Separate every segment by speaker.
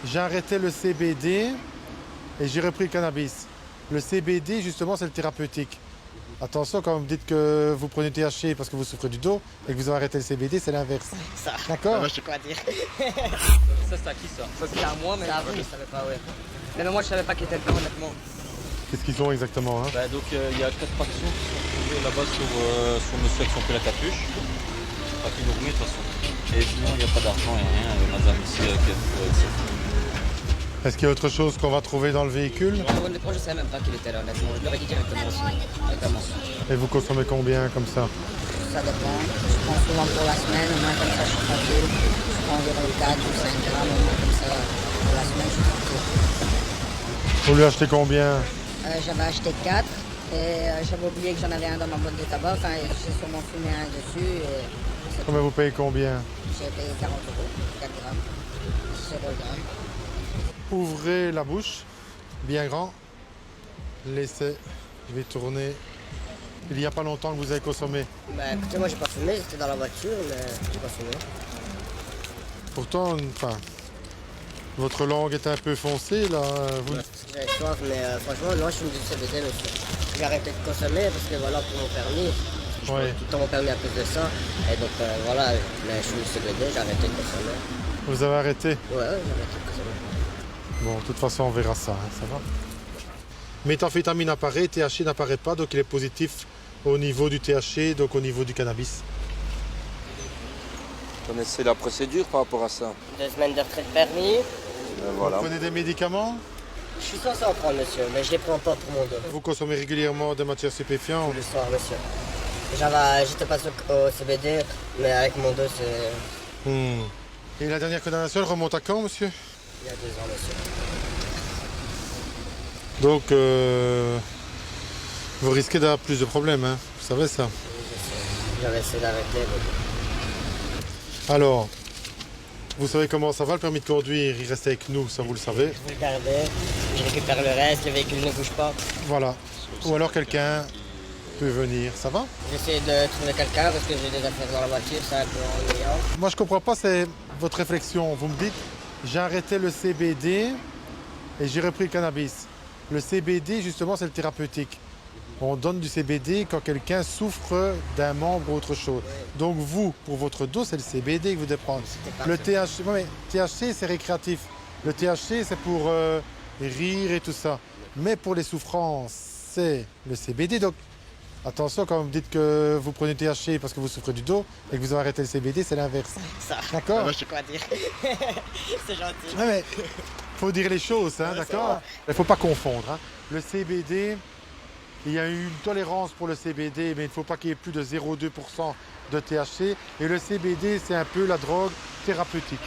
Speaker 1: j'ai arrêté le CBD et j'ai repris le cannabis. Le CBD, justement, c'est le thérapeutique. Attention, quand vous me dites que vous prenez THC parce que vous souffrez du dos et que vous avez arrêté le CBD, c'est l'inverse.
Speaker 2: Ça.
Speaker 1: D'accord.
Speaker 2: Moi, je sais quoi dire.
Speaker 3: Ça, c'est à qui ça?
Speaker 2: Ça, c'est à moi, mais à vous, je savais pas, ouais. Mais même moi, je savais pas qu'il était dedans, honnêtement.
Speaker 1: Qu'est-ce qu'ils ont exactement, hein?
Speaker 3: Bah, donc il y a 4 factions qui sont trouvées là-bas sur monsieur avec son peu la capuche. Pas qui nous remet de toute façon. Et sinon il n'y a pas d'argent et rien. Madame ici qui a
Speaker 1: Est-ce qu'il y a autre chose qu'on va trouver dans le véhicule?
Speaker 2: Honnêtement, je savais même pas qu'il était là, honnêtement. Je l'aurais dit directement aussi. Directement.
Speaker 1: Et vous consommez combien comme ça?
Speaker 4: Ça dépend. Je prends souvent pour la semaine, au moins comme ça je suis tranquille. Je prends environ 4 ou 5 grammes, au moins comme ça pour la semaine je suis tranquille.
Speaker 1: Vous lui achetez combien?
Speaker 4: J'avais acheté 4 et j'avais oublié que j'en avais un dans ma boîte de tabac. Enfin, j'ai sûrement fumé un dessus et
Speaker 1: Combien vous payez combien?
Speaker 4: j'ai payé 40 euros, 4 grammes, 0 grammes.
Speaker 1: Ouvrez la bouche, bien grand. Laissez, je vais tourner. Il n'y a pas longtemps que vous avez consommé.
Speaker 2: Bah écoutez, moi j'ai pas fumé, j'étais dans la voiture, mais j'ai pas fumé.
Speaker 1: Pourtant, enfin, votre langue est un peu foncée là. Vous...
Speaker 2: Parce que j'avais soif, mais franchement, non, je fume du CBD, monsieur. J'ai arrêté de consommer parce que voilà, pour mon permis. Je prends
Speaker 1: Ouais.
Speaker 2: tout le temps mon permis à cause de ça. Et donc voilà, mais je fume du CBD, j'ai arrêté de consommer.
Speaker 1: Vous avez arrêté?
Speaker 2: Ouais, j'ai arrêté de consommer.
Speaker 1: Bon, de toute façon, on verra ça, hein, ça va. Méthamphétamine apparaît, THC n'apparaît pas, donc il est positif au niveau du THC, donc au niveau du cannabis.
Speaker 5: Vous connaissez la procédure par rapport à ça?
Speaker 2: 2 semaines de retrait de permis.
Speaker 5: Voilà.
Speaker 1: Vous prenez des médicaments?
Speaker 2: Je suis censé en prendre, monsieur, mais je les prends pas pour mon dos.
Speaker 1: Vous consommez régulièrement des matières stupéfiantes?
Speaker 2: Le soir, monsieur. J'étais passé au CBD, mais avec mon dos, c'est
Speaker 1: Et la dernière condamnation, elle remonte à quand, monsieur?
Speaker 2: il y a 2 ans, monsieur.
Speaker 1: Donc, vous risquez d'avoir plus de problèmes, hein, vous savez ça.
Speaker 2: J'avais essayé d'arrêter, mais
Speaker 1: Alors, vous savez comment ça va, le permis de conduire, il reste avec nous, ça vous le savez.
Speaker 2: vous le gardez, je récupère le reste, le véhicule ne bouge pas.
Speaker 1: Voilà. Ou alors quelqu'un peut venir, ça va?
Speaker 2: J'essaie de trouver quelqu'un parce que j'ai des affaires dans la voiture, c'est un peu ennuyant.
Speaker 1: Moi, je comprends pas, c'est votre réflexion. Vous me dites, j'ai arrêté le CBD et j'ai repris le cannabis. Le CBD, justement, c'est le thérapeutique. On donne du CBD quand quelqu'un souffre d'un membre ou autre chose. Donc vous, pour votre dos, c'est le CBD que vous devez prendre. Le THC, ouais, mais THC, c'est récréatif. Le THC, c'est pour rire et tout ça. Mais pour les souffrances, c'est le CBD. Donc attention, quand vous me dites que vous prenez THC parce que vous souffrez du dos et que vous avez arrêté le CBD, c'est l'inverse.
Speaker 2: Ça.
Speaker 1: D'accord.
Speaker 2: Moi, je sais quoi dire. C'est gentil.
Speaker 1: Ouais, mais faut dire les choses, hein,
Speaker 2: Ouais,
Speaker 1: d'accord? Il ne faut pas confondre. Hein. Le CBD, il y a eu une tolérance pour le CBD, mais il ne faut pas qu'il y ait plus de 0,2% de THC. Et le CBD, c'est un peu la drogue thérapeutique.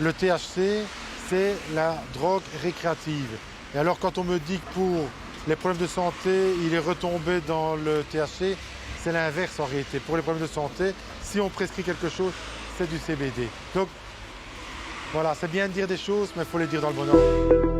Speaker 1: Le THC, c'est la drogue récréative. Et alors, quand on me dit que pour les problèmes de santé, il est retombé dans le THC, c'est l'inverse en réalité. Pour les problèmes de santé, si on prescrit quelque chose, c'est du CBD. Donc, voilà, c'est bien de dire des choses, mais il faut les dire dans le bon ordre.